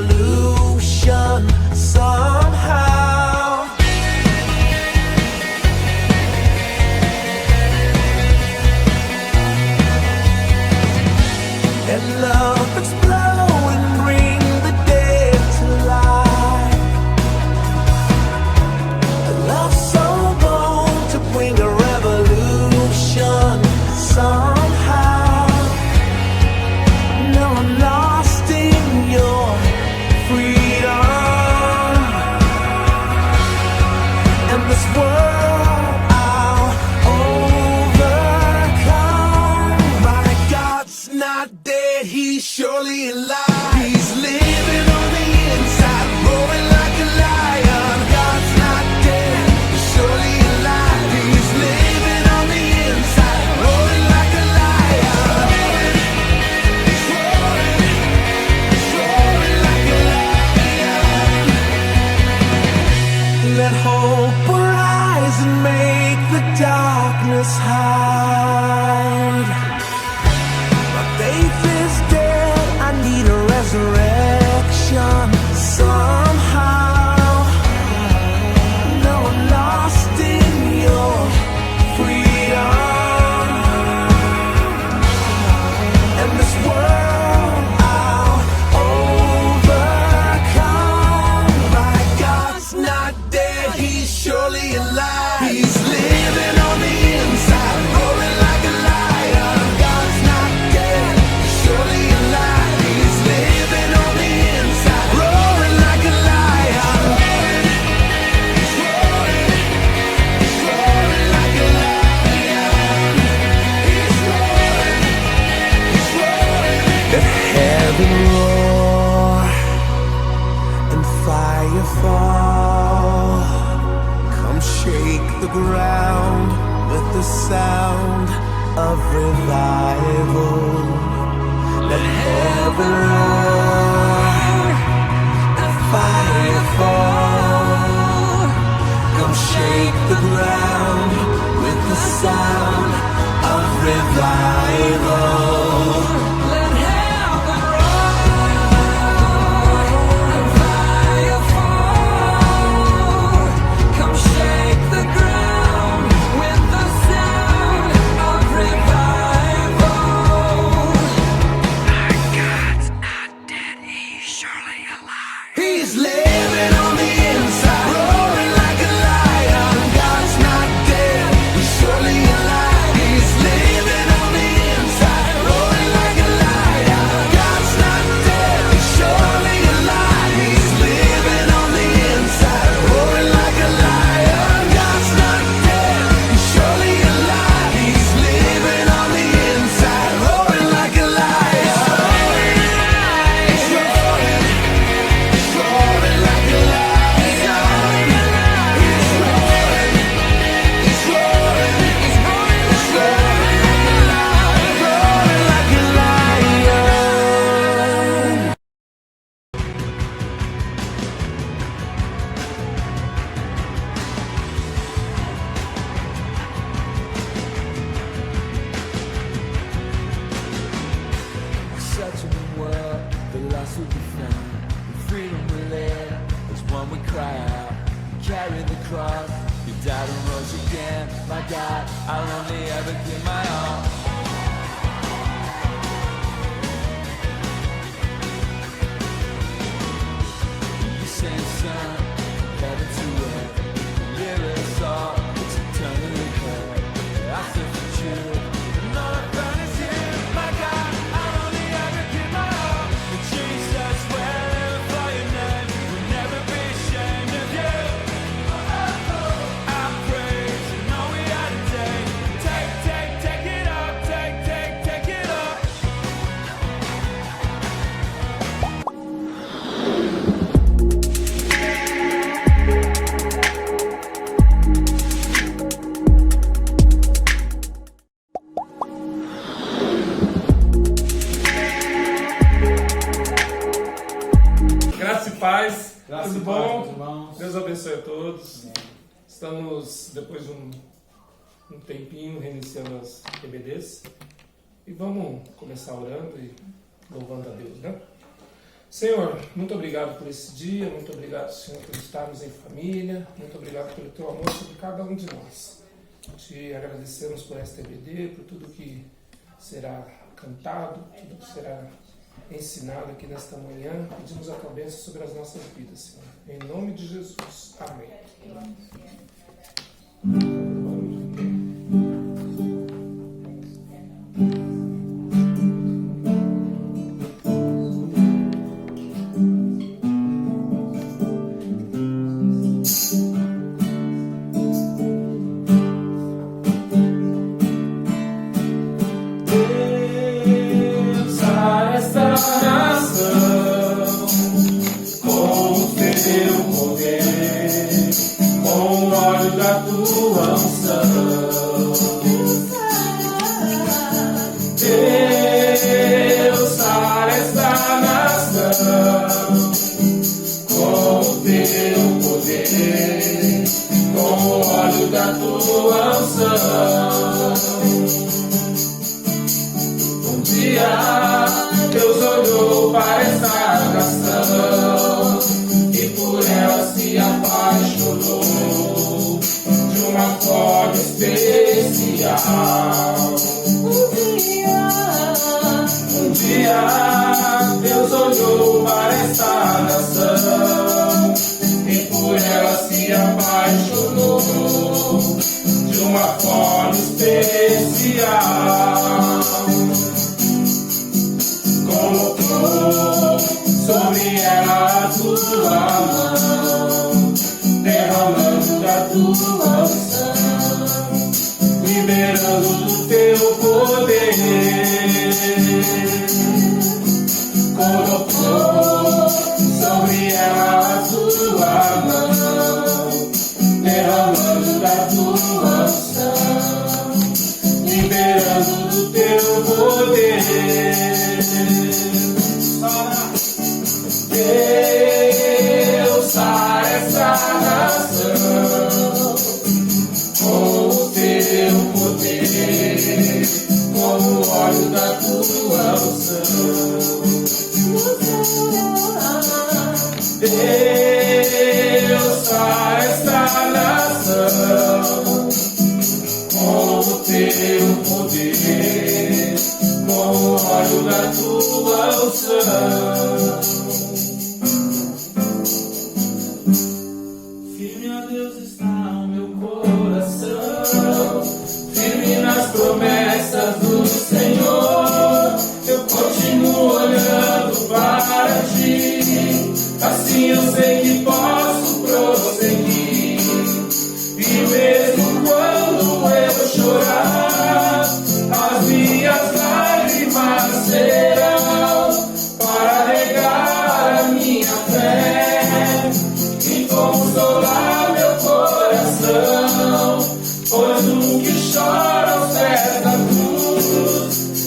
revolution somehow. And love explode and bring the dead to life. A love so bold to bring a revolution somehow. No, I'm lost in your freedom. And this world I'll overcome. My God's not dead, he's surely alive. He's living on the inside, roaring like a lion. God's not dead, he's surely alive. He's living on the inside, roaring like a lion. He's roaring like a lion. Let hope arise and make the darkness hide. My faith is dead, I need a resurrection somehow. No, I'm lost in your freedom. And this world I'll overcome. My God's not dead, he's surely alive. He's living on the inside, roaring like a lion. God's not dead, he's surely alive. He's living on the inside, roaring like a lion. He's roaring like a lion. He's roaring. Let heaven roar and fire fall. Come shake the ground with the sound of revival. Let heaven roar and fire fall. Come shake the ground with the sound of revival. Let heaven roar and fire fall. Come shake the ground with the sound of revival. My God's not dead, he's surely alive. He's living on the inside, roaring like a lion. God's not dead, he's surely alive. He's living on the inside, roaring like a lion. God's not dead, he's surely alive. He's living on the inside, roaring like a lion. God's not dead, he's surely alive. He's living on the inside, roaring like a lion. He's roaring like a lion. He's roaring. He's roaring. He's roaring like a lion. Such a new world, the lost will be found. The freedom we live is one we cry out. Carry the cross, you died and rose again. My God, I'll only ever give my all. You send son, heaven to earth. Live us all, it's eternally hurt. I still for truth, and all I found is you. My God, I'll only ever give my all. And Jesus, wherever for your name, will never be ashamed of you. I praise and all we are today. Take it up, take it up. Graça e paz, Graça tudo e paz, bom? meus irmãos. Deus abençoe a todos. Estamos, depois de um tempinho, reiniciando as PBDs. E vamos começar orando e louvando a Deus, né? Senhor, muito obrigado por esse dia, muito obrigado, Senhor, por estarmos em família, muito obrigado pelo teu amor sobre cada um de nós. Te agradecemos por esta EBD, por tudo que será cantado, tudo que será ensinado aqui nesta manhã. Pedimos a tua bênção sobre as nossas vidas, Senhor. Em nome de Jesus. Amém. Deus olhou para essa nação e por ela se apaixonou de uma forma especial. Um dia Deus olhou para essa nação e por ela se apaixonou de uma forma especial. Colocou sobre ela a tua mão, derramando da tua unção, liberando do teu poder. Colocou sobre ela a tua mão, derramando da tua unção, liberando do teu poder. Deus sara essa nação com o teu poder, com o óleo da tua unção. Deus sara essa nação com o teu poder, com o óleo da tua unção. Firme, ó Deus, está o meu coração, firme nas promessas do Senhor. Eu continuo olhando para ti, assim eu sei que posso prosseguir. E mesmo quando eu chorar, as minhas lágrimas serão para regar a minha fé e consolar meu coração, pois o que chora aos pés da cruz,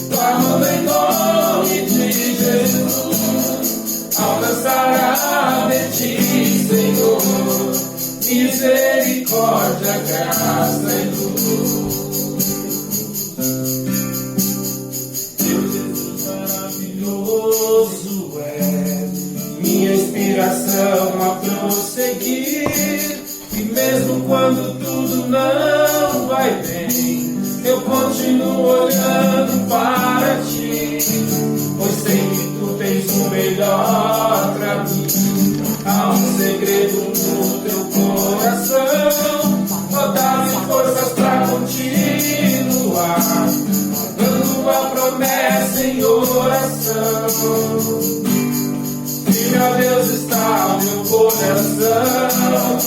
clamando em nome de Jesus, alcançará de ti, Senhor, misericórdia, graça e luz. Deus, Jesus maravilhoso é minha inspiração a prosseguir, e mesmo quando tudo não vai bem, eu continuo olhando para ti, pois sei que tu tens o melhor pra mim. Há um segredo no teu coração, dá-me forças pra continuar, dando a promessa em oração. Firme, ó Deus, está o meu coração,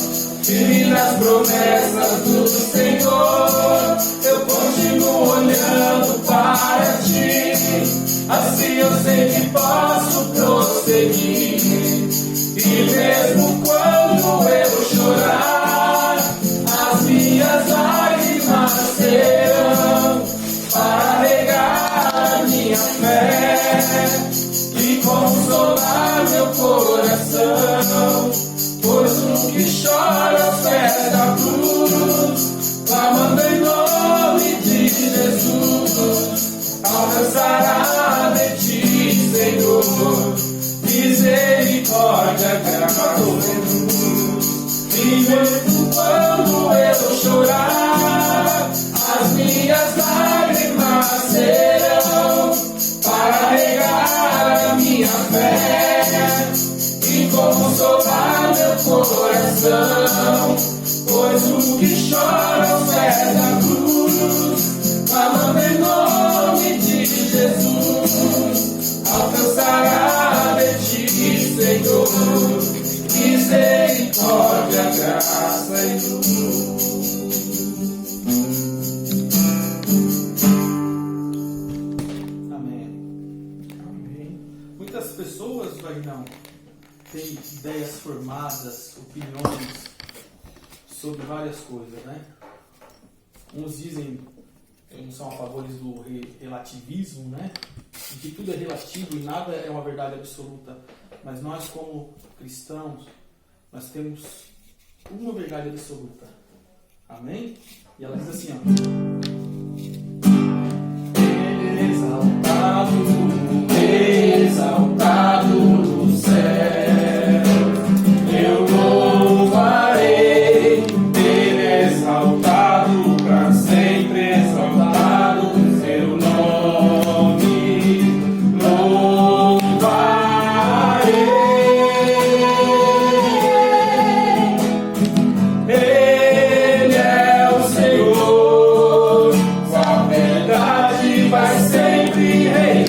firme nas promessas do Senhor. Eu continuo olhando para ti, assim eu sei que posso prosseguir. E mesmo quando eu chorar, as minhas lágrimas serão para regar a minha fé e consolar meu coração, pois o que chora aos pés da cruz, clamando em nome de Jesus, alcançará de ti, Senhor, misericórdia. a graça, e mesmo quando eu chorar, as minhas lágrimas serão para regar a minha fé e consolar meu coração, pois o que chora aos pés da cruz, clamando em nome de Jesus, alcançará de ti, Senhor, misericórdia, graça e luz. Muitas pessoas, Vagnão, têm ideias formadas, opiniões sobre várias coisas, né? Uns dizem, uns são a favor do relativismo, né? De que tudo é relativo e nada é uma verdade absoluta. Mas nós, como cristãos, nós temos uma verdade absoluta. Amém? E ela diz assim, ó. Exaltado no céu, eu louvarei, Ele exaltado para sempre, exaltado seu nome, louvarei. Ele é o Senhor, sua verdade vai sempre reinar.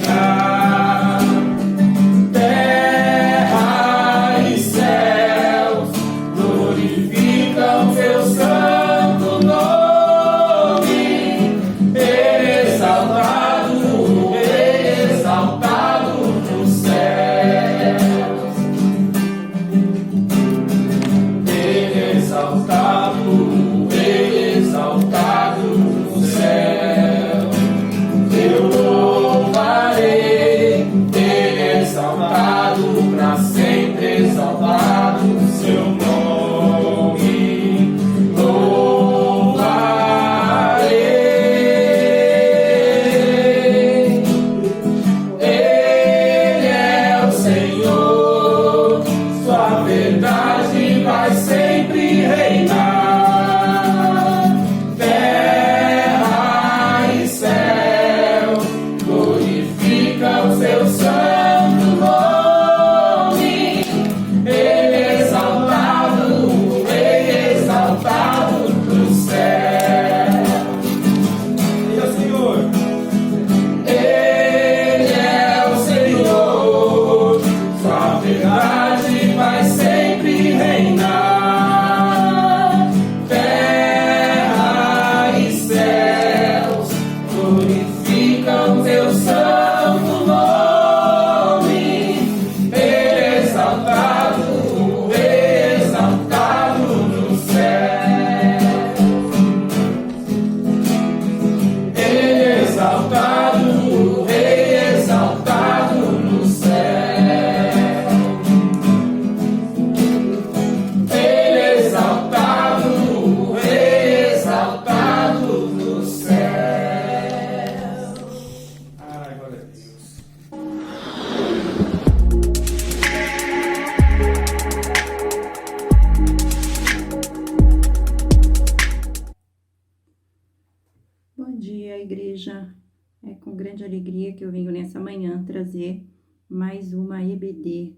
Igreja, é com grande alegria que eu venho nessa manhã trazer mais uma EBD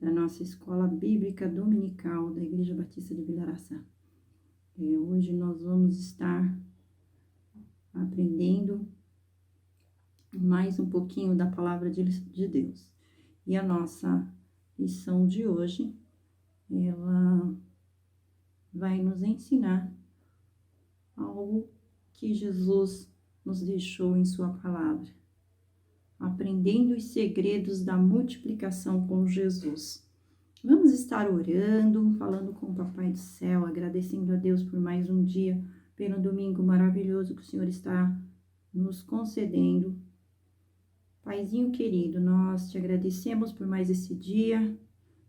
da nossa Escola Bíblica Dominical da Igreja Batista de Vila Araçá. Hoje nós vamos estar aprendendo mais um pouquinho da Palavra de Deus. E a nossa lição de hoje, ela vai nos ensinar algo que Jesus nos deixou em sua palavra, aprendendo os segredos da multiplicação com Jesus. Vamos estar orando, falando com o Papai do Céu, agradecendo a Deus por mais um dia, pelo domingo maravilhoso que o Senhor está nos concedendo. Paizinho querido, nós te agradecemos por mais esse dia,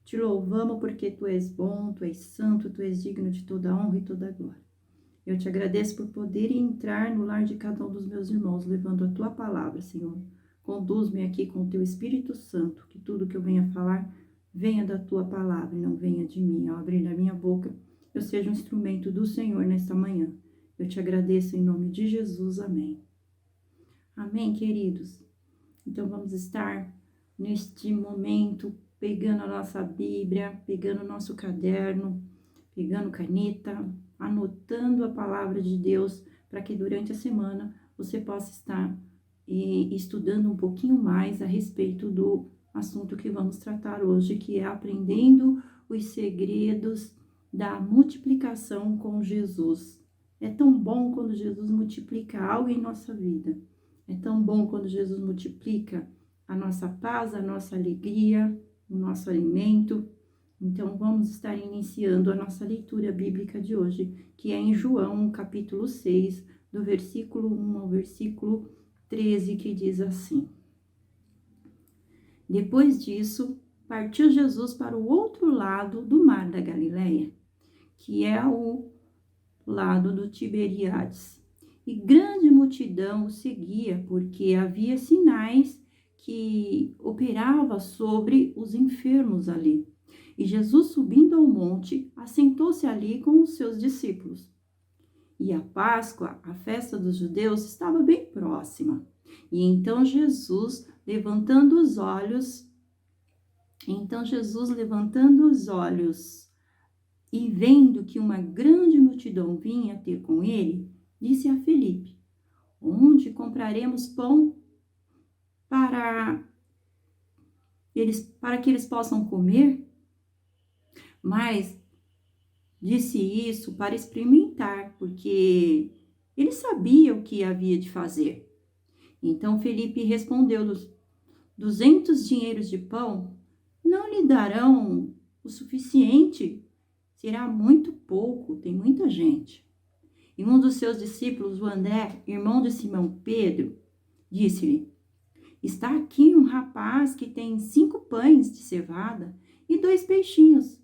te louvamos porque Tu és bom, Tu és santo, Tu és digno de toda honra e toda glória. Eu te agradeço por poder entrar no lar de cada um dos meus irmãos, levando a Tua palavra, Senhor. Conduz-me aqui com o Teu Espírito Santo, que tudo que eu venha falar venha da tua palavra e não venha de mim. Ao abrir a minha boca, eu seja um instrumento do Senhor nesta manhã. Eu te agradeço em nome de Jesus. Amém. Amém, queridos? Então, vamos estar neste momento pegando a nossa Bíblia, pegando o nosso caderno, pegando caneta, anotando a palavra de Deus, para que durante a semana você possa estar estudando um pouquinho mais a respeito do assunto que vamos tratar hoje, que é aprendendo os segredos da multiplicação com Jesus. É tão bom quando Jesus multiplica algo em nossa vida. É tão bom quando Jesus multiplica a nossa paz, a nossa alegria, o nosso alimento. Então, vamos estar iniciando a nossa leitura bíblica de hoje, que é em João, capítulo 6, do versículo 1 ao versículo 13, que diz assim: Depois disso, partiu Jesus para o outro lado do mar da Galileia, que é o lado do Tiberíades. E grande multidão o seguia, porque havia sinais que operava sobre os enfermos ali. E Jesus, subindo ao monte, assentou-se ali com os seus discípulos. E a Páscoa, a festa dos judeus, estava bem próxima. E então Jesus, levantando os olhos e vendo que uma grande multidão vinha ter com ele, disse a Felipe: Onde compraremos pão para que eles possam comer? Mas disse isso para experimentar, porque ele sabia o que havia de fazer. Então Felipe respondeu-lhes: 200 dinheiros de pão não lhe darão o suficiente? Será muito pouco, tem muita gente. E um dos seus discípulos, o André, irmão de Simão Pedro, disse-lhe: Está aqui um rapaz que tem 5 pães de cevada e 2 peixinhos.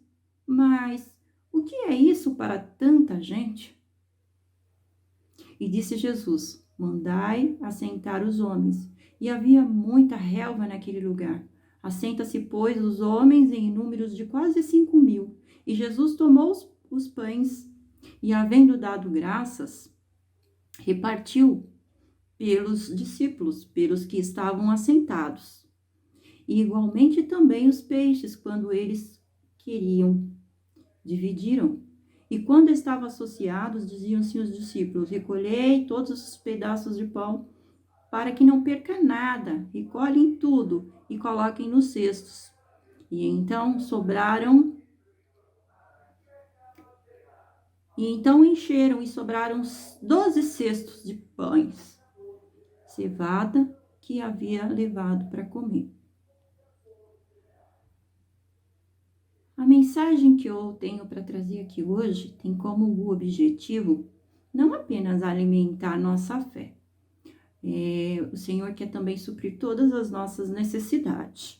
Mas o que é isso para tanta gente? E disse Jesus: Mandai assentar os homens. E havia muita relva naquele lugar. Assenta-se, pois, os homens em números de quase 5.000. E Jesus tomou os pães e, havendo dado graças, repartiu pelos discípulos, pelos que estavam assentados. E igualmente também os peixes, quando eles queriam, dividiram. E quando estavam associados, diziam-se os discípulos: Recolhei todos os pedaços de pão, para que não perca nada. Recolhem tudo e coloquem nos cestos. E então encheram e sobraram 12 cestos de pães, cevada que havia levado para comer. A mensagem que eu tenho para trazer aqui hoje tem como objetivo não apenas alimentar nossa fé. O Senhor quer também suprir todas as nossas necessidades.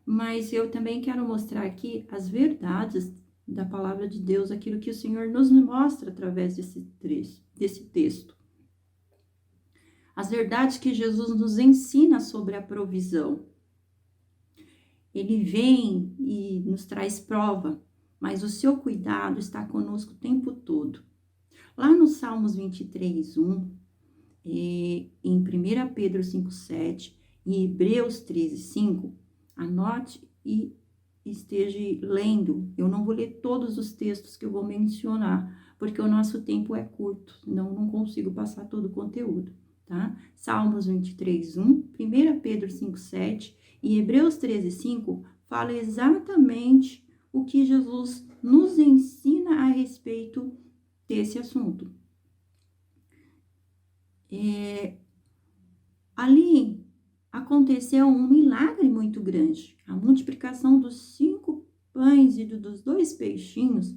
Mas eu também quero mostrar aqui as verdades da palavra de Deus, aquilo que o Senhor nos mostra através desse texto. As verdades que Jesus nos ensina sobre a provisão. Ele vem e nos traz prova, mas o seu cuidado está conosco o tempo todo. Lá no Salmos 23:1, em 1 Pedro 5:7 e Hebreus 13:5, anote e esteja lendo. Eu não vou ler todos os textos que eu vou mencionar, porque o nosso tempo é curto, senão não consigo passar todo o conteúdo, tá? Salmos 23:1, 1 Pedro 5:7 e Hebreus 13:5 fala exatamente o que Jesus nos ensina a respeito desse assunto. Ali aconteceu um milagre muito grande, a multiplicação dos 5 pães e dos 2 peixinhos.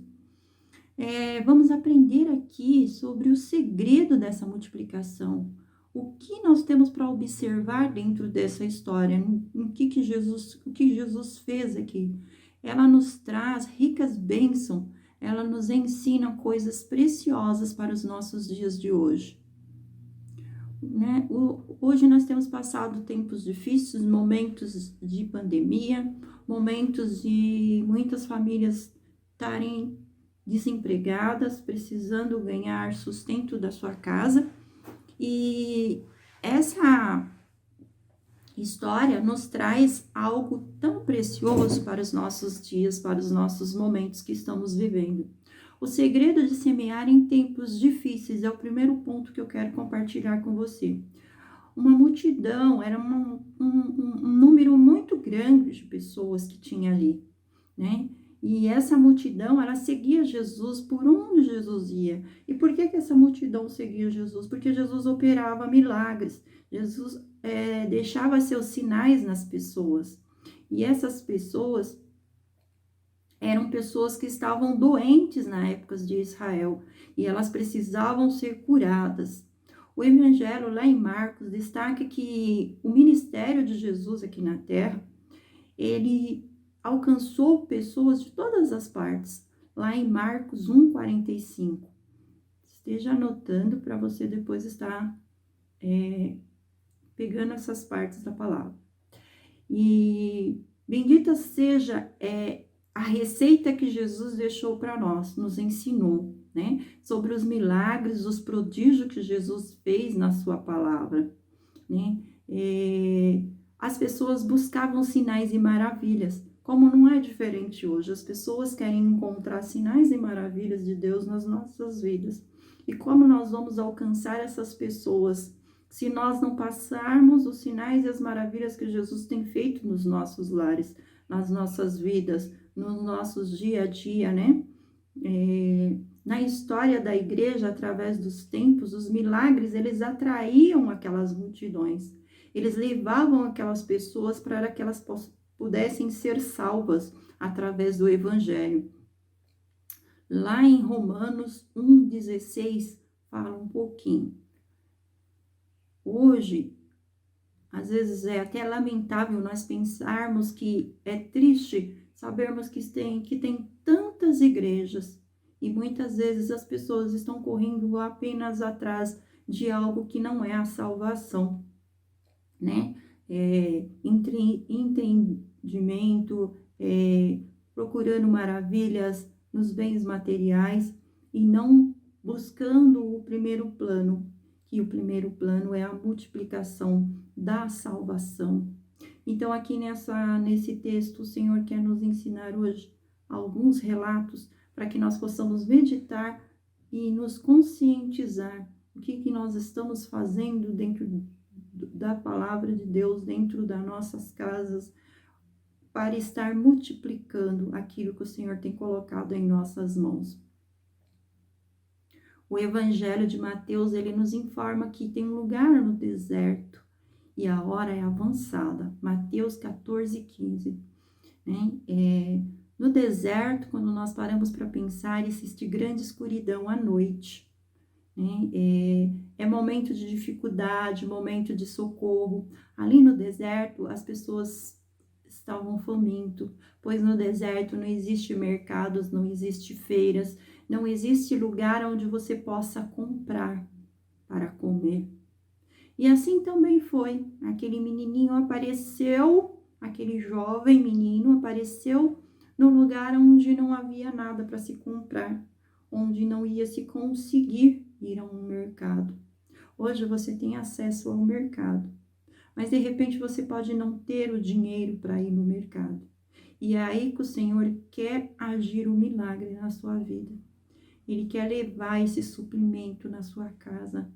Vamos aprender aqui sobre o segredo dessa multiplicação. O que nós temos para observar dentro dessa história? O que Jesus fez aqui? Ela nos traz ricas bênçãos, ela nos ensina coisas preciosas para os nossos dias de hoje. Hoje nós temos passado tempos difíceis, momentos de pandemia, momentos de muitas famílias estarem desempregadas, precisando ganhar sustento da sua casa. E essa história nos traz algo tão precioso para os nossos dias, para os nossos momentos que estamos vivendo. O segredo de semear em tempos difíceis é o primeiro ponto que eu quero compartilhar com você. Uma multidão, era um número muito grande de pessoas que tinha ali, né? E essa multidão, ela seguia Jesus por onde Jesus ia. E por que essa multidão seguia Jesus? Porque Jesus operava milagres, Jesus deixava seus sinais nas pessoas. E essas pessoas eram pessoas que estavam doentes na época de Israel e elas precisavam ser curadas. O evangelho lá em Marcos destaca que o ministério de Jesus aqui na terra, ele alcançou pessoas de todas as partes, lá em Marcos 1,45. Esteja anotando para você depois estar pegando essas partes da palavra. E bendita seja a receita que Jesus deixou para nós, nos ensinou, né? Sobre os milagres, os prodígios que Jesus fez na sua palavra, né? As pessoas buscavam sinais e maravilhas, como não é diferente hoje. As pessoas querem encontrar sinais e maravilhas de Deus nas nossas vidas. E como nós vamos alcançar essas pessoas se nós não passarmos os sinais e as maravilhas que Jesus tem feito nos nossos lares, nas nossas vidas, nos nossos dia a dia, né? Na história da igreja, através dos tempos, os milagres, eles atraíam aquelas multidões. Eles levavam aquelas pessoas para que elas pudessem ser salvas através do evangelho. Lá em Romanos 1,16, fala um pouquinho. Hoje, às vezes é até lamentável nós pensarmos que é triste sabermos que tem tantas igrejas e muitas vezes as pessoas estão correndo apenas atrás de algo que não é a salvação, né? Entendimento, procurando maravilhas nos bens materiais e não buscando o primeiro plano, que o primeiro plano é a multiplicação da salvação. Então, aqui nesse texto, o Senhor quer nos ensinar hoje alguns relatos para que nós possamos meditar e nos conscientizar o que nós estamos fazendo dentro da palavra de Deus, dentro das nossas casas, para estar multiplicando aquilo que o Senhor tem colocado em nossas mãos. O Evangelho de Mateus, ele nos informa que tem um lugar no deserto e a hora é avançada. Mateus 14:15. Né? No deserto, quando nós paramos para pensar, existe grande escuridão à noite. Né? É momento de dificuldade, momento de socorro. Ali no deserto, as pessoas estavam famintas, pois no deserto não existe mercados, não existe feiras, não existe lugar onde você possa comprar para comer. E assim também foi. Aquele menininho apareceu, aquele jovem menino apareceu no lugar onde não havia nada para se comprar, onde não ia se conseguir ir a um mercado. Hoje você tem acesso ao mercado, mas de repente você pode não ter o dinheiro para ir no mercado. E é aí que o Senhor quer agir um milagre na sua vida. Ele quer levar esse suprimento na sua casa,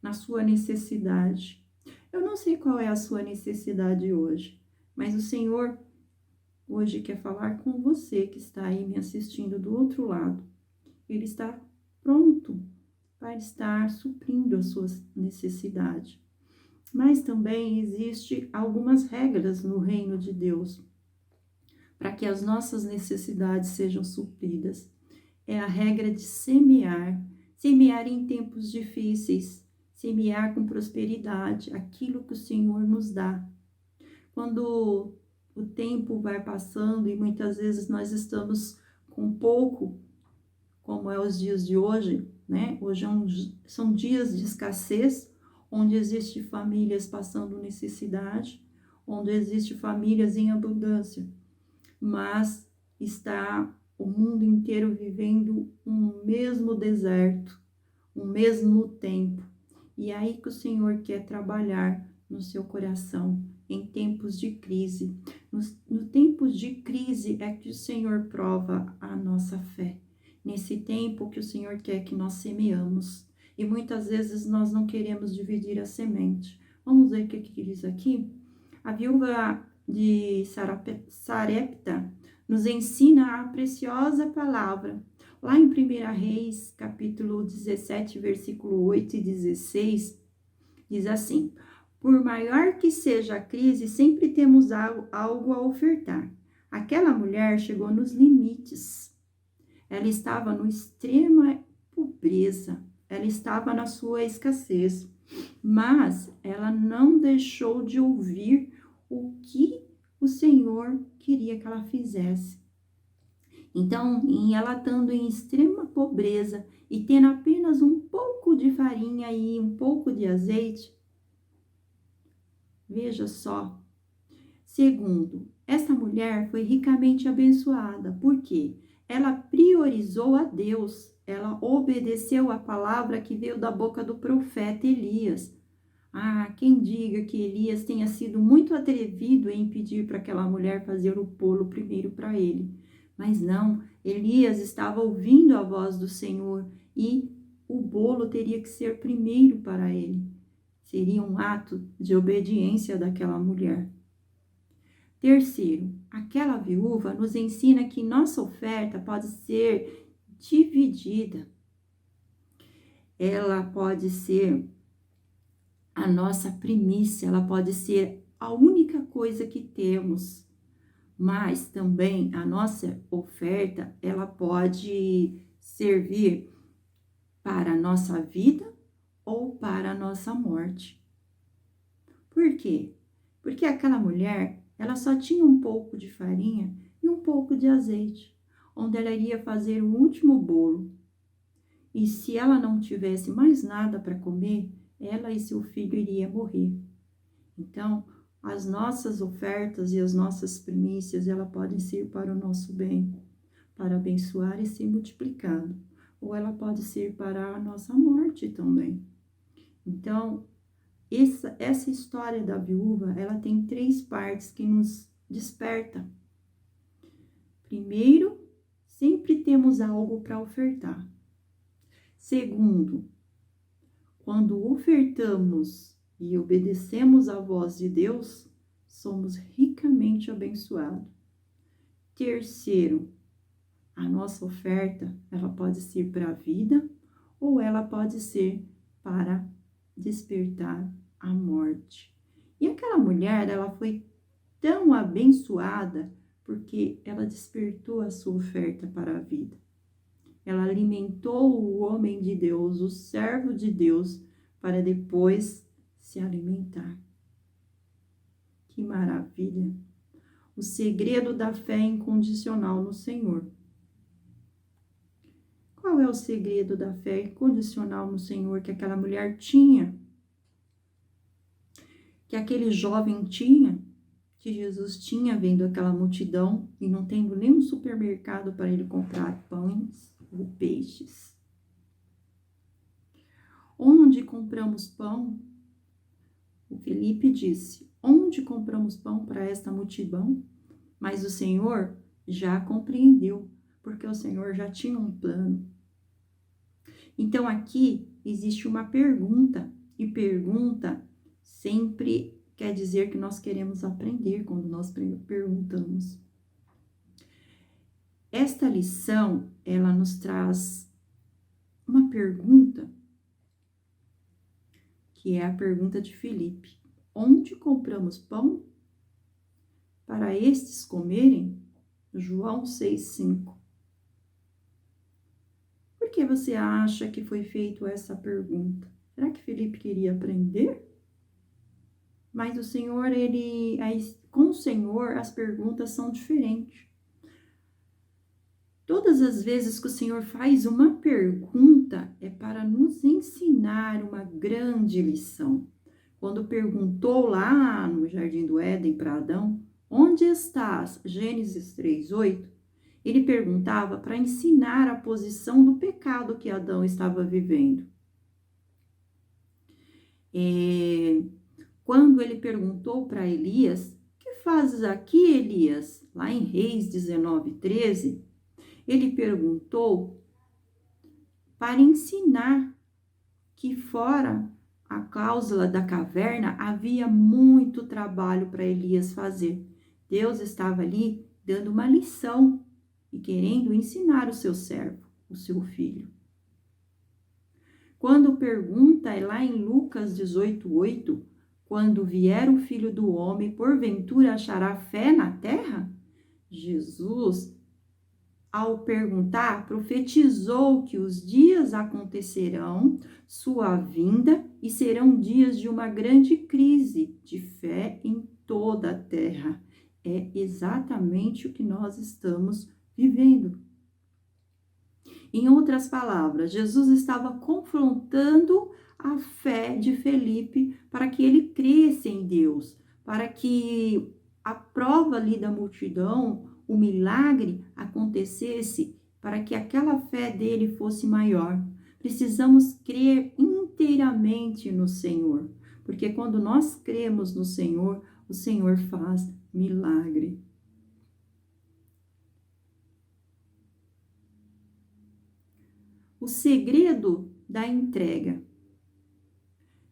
na sua necessidade. Eu não sei qual é a sua necessidade hoje, mas o Senhor hoje quer falar com você que está aí me assistindo do outro lado. Ele está pronto para estar suprindo a sua necessidade. Mas também existe algumas regras no reino de Deus para que as nossas necessidades sejam supridas. É a regra de semear em tempos difíceis, semear com prosperidade aquilo que o Senhor nos dá. Quando o tempo vai passando e muitas vezes nós estamos com pouco, como é os dias de hoje, né? Hoje são dias de escassez, onde existem famílias passando necessidade, onde existem famílias em abundância. mas está o mundo inteiro vivendo um mesmo deserto, um mesmo tempo. E é aí que o Senhor quer trabalhar no seu coração, em tempos de crise. No tempos de crise é que o Senhor prova a nossa fé. Nesse tempo que o Senhor quer que nós semeamos. E muitas vezes nós não queremos dividir a semente. Vamos ver o que diz aqui? A viúva de Sarepta nos ensina a preciosa palavra. Lá em 1 Reis, capítulo 17, versículo 8 e 16, diz assim: por maior que seja a crise, sempre temos algo a ofertar. Aquela mulher chegou nos limites. Ela estava no extrema pobreza. Ela estava na sua escassez. Mas ela não deixou de ouvir o que o Senhor queria que ela fizesse. Então, ela estando em extrema pobreza e tendo apenas um pouco de farinha e um pouco de azeite, veja só. Segundo, essa mulher foi ricamente abençoada. Por quê? Ela priorizou a Deus. Ela obedeceu a palavra que veio da boca do profeta Elias. Quem diga que Elias tenha sido muito atrevido em pedir para aquela mulher fazer o bolo primeiro para ele. Mas não, Elias estava ouvindo a voz do Senhor e o bolo teria que ser primeiro para ele. Seria um ato de obediência daquela mulher. Terceiro, aquela viúva nos ensina que nossa oferta pode ser dividida. Ela pode ser a nossa primícia, ela pode ser a única coisa que temos. Mas também a nossa oferta, ela pode servir para a nossa vida ou para a nossa morte. Por quê? Porque aquela mulher, ela só tinha um pouco de farinha e um pouco de azeite, onde ela iria fazer o último bolo. E se ela não tivesse mais nada para comer, ela e seu filho iriam morrer. Então, as nossas ofertas e as nossas primícias, elas podem ser para o nosso bem, para abençoar e ser multiplicado. Ou ela pode ser para a nossa morte também. Então, essa história da viúva, ela tem 3 partes que nos desperta. Primeiro, sempre temos algo para ofertar. Segundo, quando ofertamos e obedecemos à voz de Deus, somos ricamente abençoados. Terceiro, a nossa oferta, ela pode ser para a vida ou ela pode ser para despertar a morte. E aquela mulher, ela foi tão abençoada porque ela despertou a sua oferta para a vida. Ela alimentou o homem de Deus, o servo de Deus, para depois se alimentar. Que maravilha! O segredo da fé incondicional no Senhor. Qual é o segredo da fé incondicional no Senhor que aquela mulher tinha? Que aquele jovem tinha? Que Jesus tinha vendo aquela multidão e não tendo nenhum supermercado para ele comprar pães ou peixes? Onde compramos pão? O Felipe disse, onde compramos pão para esta multidão? Mas o Senhor já compreendeu, porque o Senhor já tinha um plano. Então aqui existe uma pergunta, e pergunta sempre quer dizer que nós queremos aprender quando nós perguntamos. Esta lição, ela nos traz uma pergunta, que é a pergunta de Filipe. Onde compramos pão para estes comerem? João 6,5. Por que você acha que foi feita essa pergunta? Será que Filipe queria aprender? Mas o Senhor, com o Senhor, as perguntas são diferentes. Todas as vezes que o Senhor faz uma pergunta, é para nos ensinar uma grande lição. Quando perguntou lá no Jardim do Éden para Adão, onde estás? Gênesis 3:8. Ele perguntava para ensinar a posição do pecado que Adão estava vivendo. Quando ele perguntou para Elias, que fazes aqui, Elias? Lá em Reis 19:13, ele perguntou para ensinar que fora a cláusula da caverna havia muito trabalho para Elias fazer. Deus estava ali dando uma lição e querendo ensinar o seu servo, o seu filho. Quando pergunta, é lá em Lucas 18:8, quando vier o Filho do Homem, porventura achará fé na terra? Jesus, ao perguntar, profetizou que os dias acontecerão, sua vinda, e serão dias de uma grande crise de fé em toda a terra. É exatamente o que nós estamos vivendo. Em outras palavras, Jesus estava confrontando a fé de Felipe para que ele cresça em Deus, para que a prova ali da multidão, o milagre acontecesse, para que aquela fé dele fosse maior. Precisamos crer inteiramente no Senhor, porque quando nós cremos no Senhor, o Senhor faz milagre. O segredo da entrega.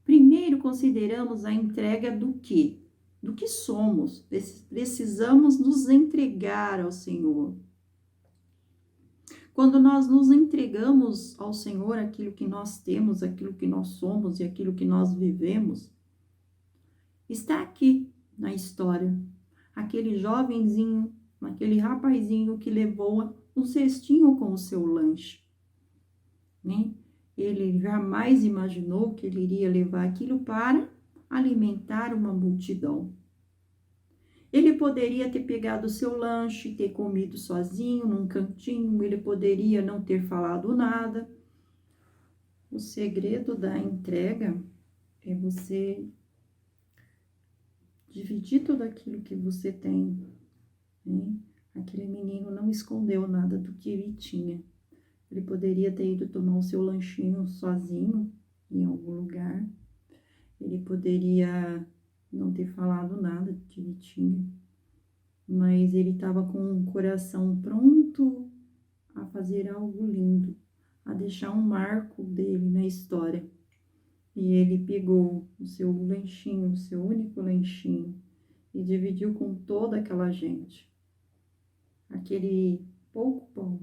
Primeiro consideramos a entrega do quê? Do que somos. Precisamos nos entregar ao Senhor. Quando nós nos entregamos ao Senhor aquilo que nós temos, aquilo que nós somos e aquilo que nós vivemos, está aqui na história. Aquele jovenzinho, aquele rapazinho que levou um cestinho com o seu lanche. Né? Ele jamais imaginou que ele iria levar aquilo para alimentar uma multidão. Ele poderia ter pegado o seu lanche e ter comido sozinho num cantinho, ele poderia não ter falado nada. O segredo da entrega é você dividir tudo aquilo que você tem. Né? Aquele menino não escondeu nada do que ele tinha. Ele poderia ter ido tomar o seu lanchinho sozinho em algum lugar. Ele poderia não ter falado nada do que ele tinha. Mas ele estava com o coração pronto a fazer algo lindo, a deixar um marco dele na história. E ele pegou o seu lanchinho, o seu único lanchinho, e dividiu com toda aquela gente. Aquele pouco pão,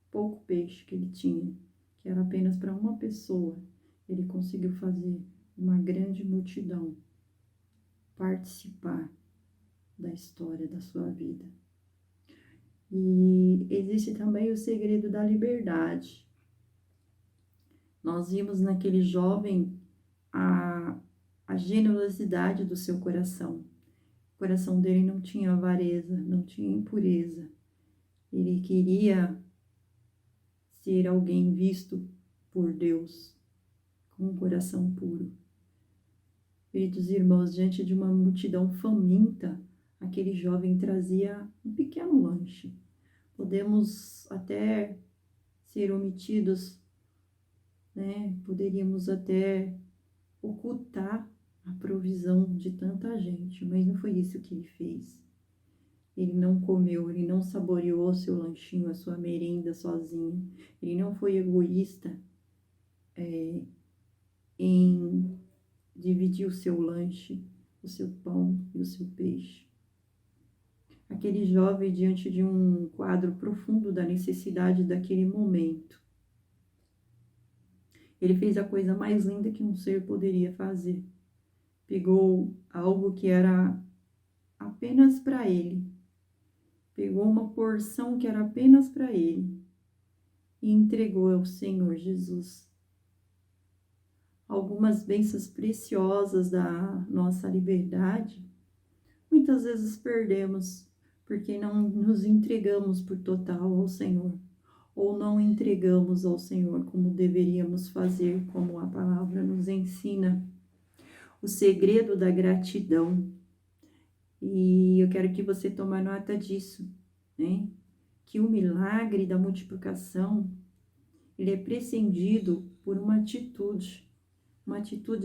pouco peixe que ele tinha, que era apenas para uma pessoa, ele conseguiu fazer uma grande multidão participar da história da sua vida. E existe também o segredo da liberdade. Nós vimos naquele jovem a generosidade do seu coração. O coração dele não tinha avareza, não tinha impureza. Ele queria ser alguém visto por Deus, com um coração puro. Queridos irmãos, diante de uma multidão faminta, aquele jovem trazia um pequeno lanche. Podemos até ser omitidos, né? Poderíamos até ocultar a provisão de tanta gente, mas não foi isso que ele fez. Ele não comeu, ele não saboreou o seu lanchinho, a sua merenda sozinho. Ele não foi egoísta em dividir o seu lanche, o seu pão e o seu peixe. Aquele jovem, diante de um quadro profundo da necessidade daquele momento, ele fez a coisa mais linda que um ser poderia fazer. Pegou algo que era apenas para ele. Pegou uma porção que era apenas para ele e entregou ao Senhor Jesus. Algumas bênçãos preciosas da nossa liberdade, muitas vezes perdemos porque não nos entregamos por total ao Senhor, ou não entregamos ao Senhor como deveríamos fazer, como a palavra nos ensina. O segredo da gratidão. E eu quero que você tome nota disso, né? Que o milagre da multiplicação, ele é precedido por uma atitude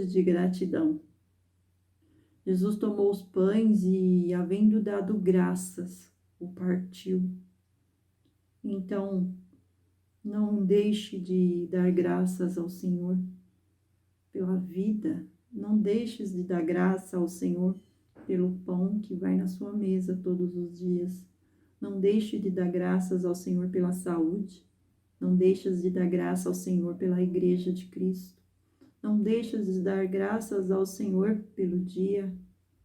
de gratidão. Jesus tomou os pães e, havendo dado graças, o partiu. Então, não deixe de dar graças ao Senhor pela vida. Não deixes de dar graça ao Senhor pelo pão que vai na sua mesa todos os dias. Não deixe de dar graças ao Senhor pela saúde. Não deixes de dar graça ao Senhor pela igreja de Cristo. Não deixes de dar graças ao Senhor pelo dia,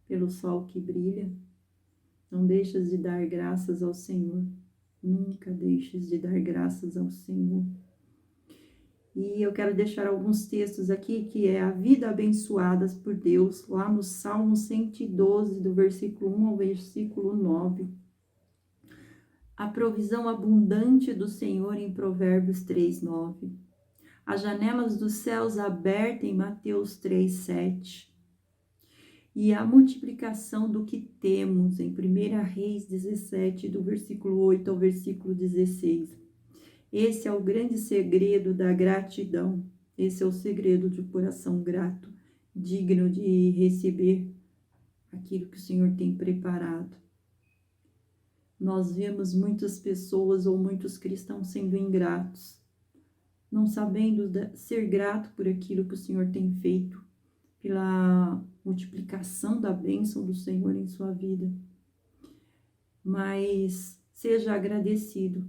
pelo sol que brilha. Não deixes de dar graças ao Senhor. Nunca deixes de dar graças ao Senhor. E eu quero deixar alguns textos aqui, que é a vida abençoadas por Deus, lá no Salmo 112, do versículo 1 ao versículo 9. A provisão abundante do Senhor em Provérbios 3, 9. As janelas dos céus abertas em Mateus 3, 7. E a multiplicação do que temos em 1 Reis 17, do versículo 8 ao versículo 16. Esse é o grande segredo da gratidão. Esse é o segredo de um coração grato, digno de receber aquilo que o Senhor tem preparado. Nós vemos muitas pessoas ou muitos cristãos sendo ingratos, não sabendo ser grato por aquilo que o Senhor tem feito, pela multiplicação da bênção do Senhor em sua vida. Mas seja agradecido.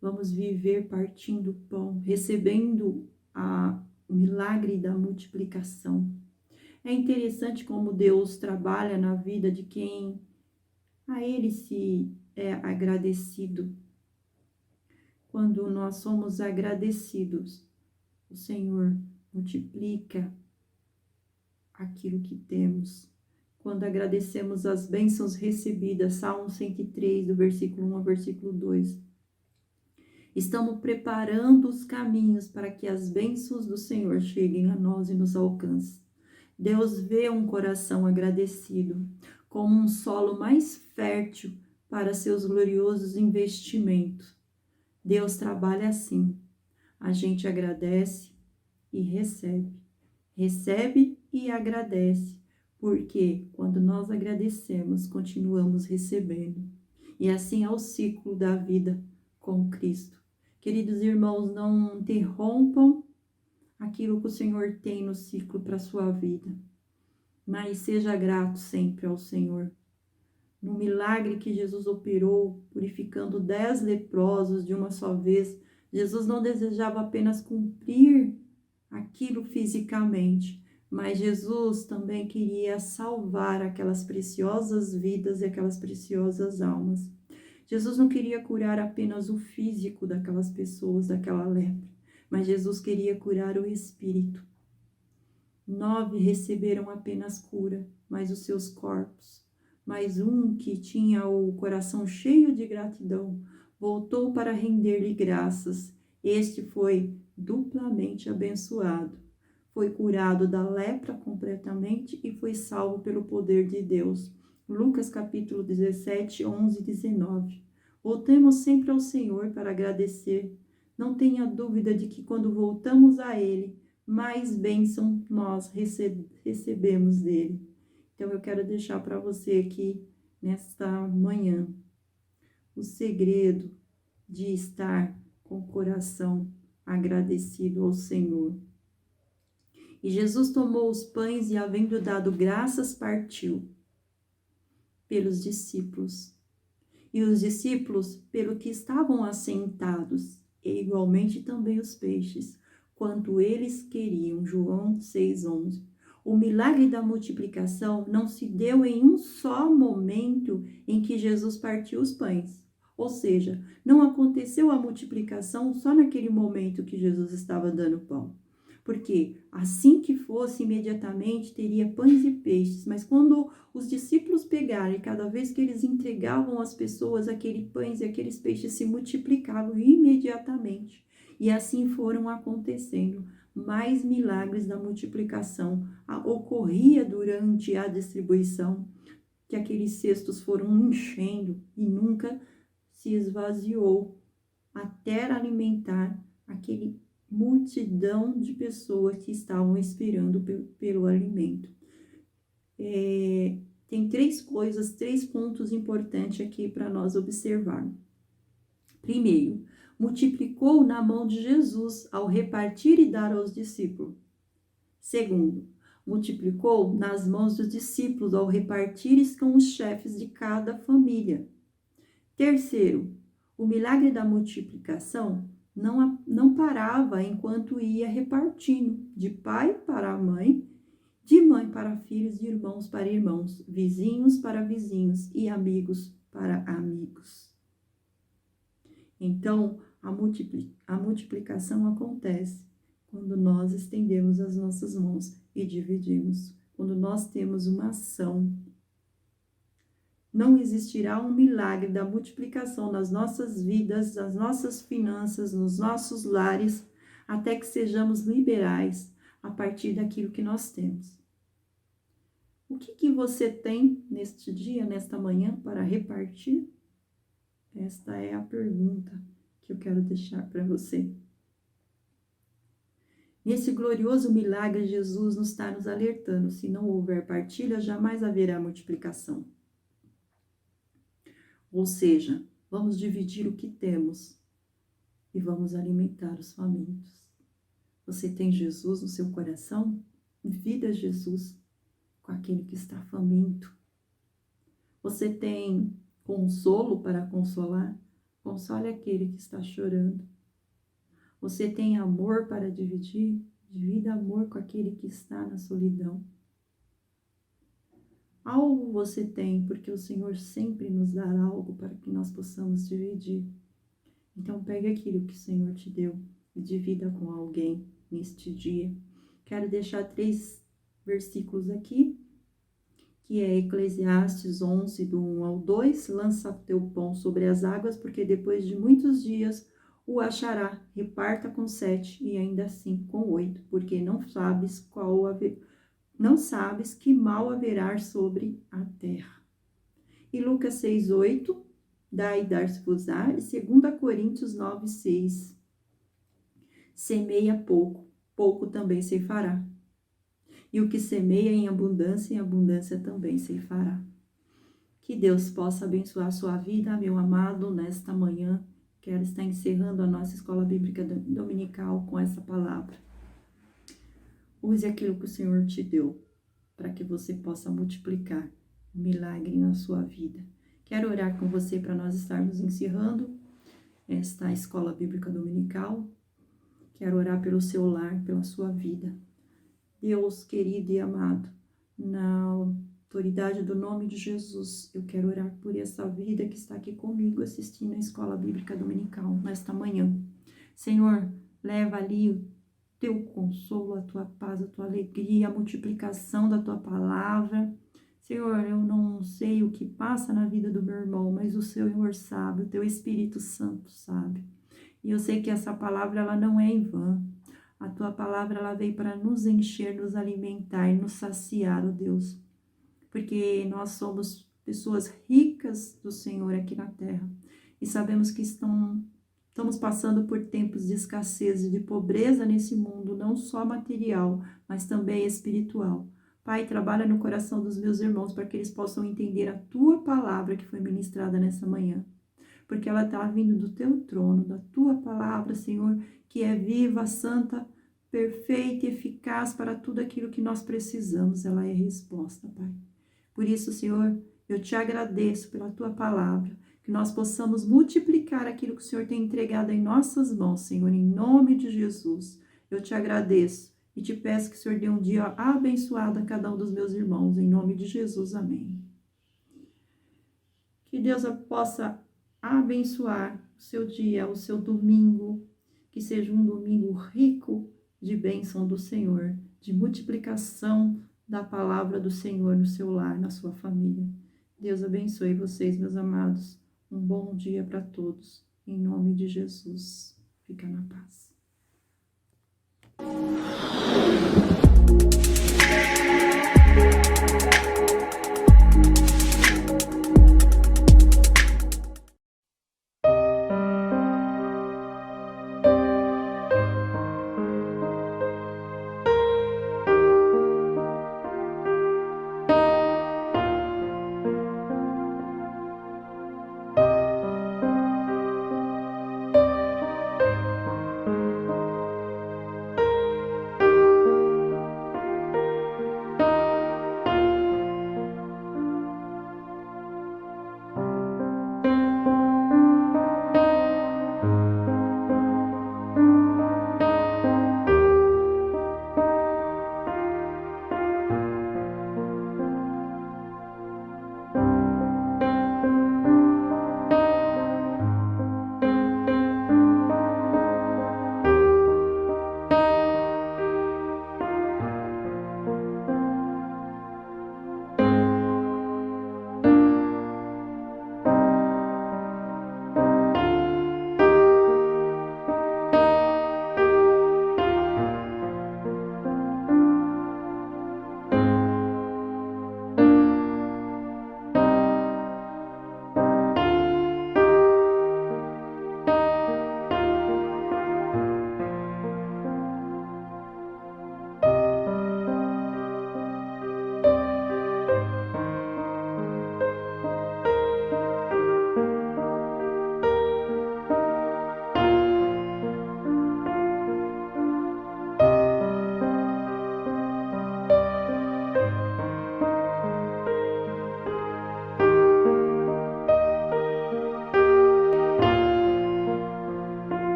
Vamos viver partindo o pão, recebendo o milagre da multiplicação. É interessante como Deus trabalha na vida de quem a Ele se é agradecido. Quando nós somos agradecidos, o Senhor multiplica aquilo que temos. Quando agradecemos as bênçãos recebidas, Salmo 103, do versículo 1 ao versículo 2. Estamos preparando os caminhos para que as bênçãos do Senhor cheguem a nós e nos alcancem. Deus vê um coração agradecido como um solo mais fértil para seus gloriosos investimentos. Deus trabalha assim. A gente agradece e recebe. Recebe e agradece, porque quando nós agradecemos, continuamos recebendo. E assim é o ciclo da vida com Cristo. Queridos irmãos, não interrompam aquilo que o Senhor tem no ciclo para a sua vida, mas seja grato sempre ao Senhor. No milagre que Jesus operou, purificando 10 leprosos de uma só vez, Jesus não desejava apenas cumprir aquilo fisicamente, mas Jesus também queria salvar aquelas preciosas vidas e aquelas preciosas almas. Jesus não queria curar apenas o físico daquelas pessoas, daquela lepra, mas Jesus queria curar o espírito. 9 receberam apenas cura, mas os seus corpos. Mas um que tinha o coração cheio de gratidão voltou para render-lhe graças. Este foi duplamente abençoado. Foi curado da lepra completamente e foi salvo pelo poder de Deus. Lucas capítulo 17, 11 e 19. Voltemos sempre ao Senhor para agradecer. Não tenha dúvida de que quando voltamos a Ele, mais bênção nós recebemos dele. Então eu quero deixar para você aqui nesta manhã o segredo de estar com o coração agradecido ao Senhor. E Jesus tomou os pães e, havendo dado graças, partiu pelos discípulos. E os discípulos, pelo que estavam assentados, e igualmente também os peixes, quanto eles queriam. João 6,11. O milagre da multiplicação não se deu em um só momento em que Jesus partiu os pães. Ou seja, não aconteceu a multiplicação só naquele momento que Jesus estava dando pão. Porque assim que fosse, imediatamente teria pães e peixes. Mas quando os discípulos pegaram e cada vez que eles entregavam às pessoas, aqueles pães e aqueles peixes se multiplicavam imediatamente. E assim foram acontecendo. Mais milagres da multiplicação ocorria durante a distribuição. que aqueles cestos foram enchendo e nunca se esvaziou, até alimentar aquele multidão de pessoas que estavam esperando pelo alimento. Tem 3 coisas, 3 pontos importantes aqui para nós observarmos. Primeiro, multiplicou na mão de Jesus ao repartir e dar aos discípulos. Segundo, multiplicou nas mãos dos discípulos ao repartir com os chefes de cada família. Terceiro, o milagre da multiplicação não parava enquanto ia repartindo, de pai para mãe, de mãe para filhos, de irmãos para irmãos, vizinhos para vizinhos e amigos para amigos. Então, a multiplicação acontece quando nós estendemos as nossas mãos e dividimos, quando nós temos uma ação. Não existirá um milagre da multiplicação nas nossas vidas, nas nossas finanças, nos nossos lares, até que sejamos liberais a partir daquilo que nós temos. O que você tem neste dia, nesta manhã, para repartir? Esta é a pergunta que eu quero deixar para você. Nesse glorioso milagre, Jesus nos está nos alertando. Se não houver partilha, jamais haverá multiplicação. Ou seja, vamos dividir o que temos e vamos alimentar os famintos. Você tem Jesus no seu coração? Vida Jesus com aquele que está faminto. Você tem consolo para consolar? Console aquele que está chorando. Você tem amor para dividir? Divida amor com aquele que está na solidão. Algo você tem, porque o Senhor sempre nos dá algo para que nós possamos dividir. Então, pegue aquilo que o Senhor te deu e divida com alguém neste dia. Quero deixar 3 versículos aqui, que é Eclesiastes 11, do 1 ao 2. Lança teu pão sobre as águas, porque depois de muitos dias o achará. Reparta com 7 e ainda assim com 8, porque não sabes que mal haverá sobre a terra. E Lucas 6, 8, dai e dar-se-vos-á. E 2 Coríntios 9, 6, semeia pouco, pouco também ceifará. E o que semeia em abundância também ceifará. Que Deus possa abençoar a sua vida, meu amado, nesta manhã. Quero estar encerrando a nossa escola bíblica dominical com essa palavra. Use aquilo que o Senhor te deu, para que você possa multiplicar o milagre na sua vida. Quero orar com você para nós estarmos encerrando esta escola bíblica dominical. Quero orar pelo seu lar, pela sua vida. Deus querido e amado, na autoridade do nome de Jesus, eu quero orar por essa vida que está aqui comigo assistindo a escola bíblica dominical nesta manhã. Senhor, leva ali o teu consolo, a tua paz, a tua alegria, a multiplicação da tua palavra. Senhor, eu não sei o que passa na vida do meu irmão, mas o Senhor sabe, o teu Espírito Santo sabe. E eu sei que essa palavra, ela não é em vão. A tua palavra, ela veio para nos encher, nos alimentar, nos saciar, ó Deus. Porque nós somos pessoas ricas do Senhor aqui na terra. E sabemos que estamos passando por tempos de escassez e de pobreza nesse mundo, não só material, mas também espiritual. Pai, trabalha no coração dos meus irmãos para que eles possam entender a tua palavra que foi ministrada nessa manhã. Porque ela está vindo do teu trono, da tua palavra, Senhor, que é viva, santa, perfeita e eficaz para tudo aquilo que nós precisamos. Ela é resposta, Pai. Por isso, Senhor, eu te agradeço pela tua palavra, que nós possamos multiplicar aquilo que o Senhor tem entregado em nossas mãos, Senhor, em nome de Jesus. Eu te agradeço e te peço que o Senhor dê um dia abençoado a cada um dos meus irmãos, em nome de Jesus. Amém. Que Deus possa abençoar o seu dia, o seu domingo, que seja um domingo rico de bênção do Senhor, de multiplicação da palavra do Senhor no seu lar, na sua família. Deus abençoe vocês, meus amados. Um bom dia para todos. Em nome de Jesus. Fica na paz.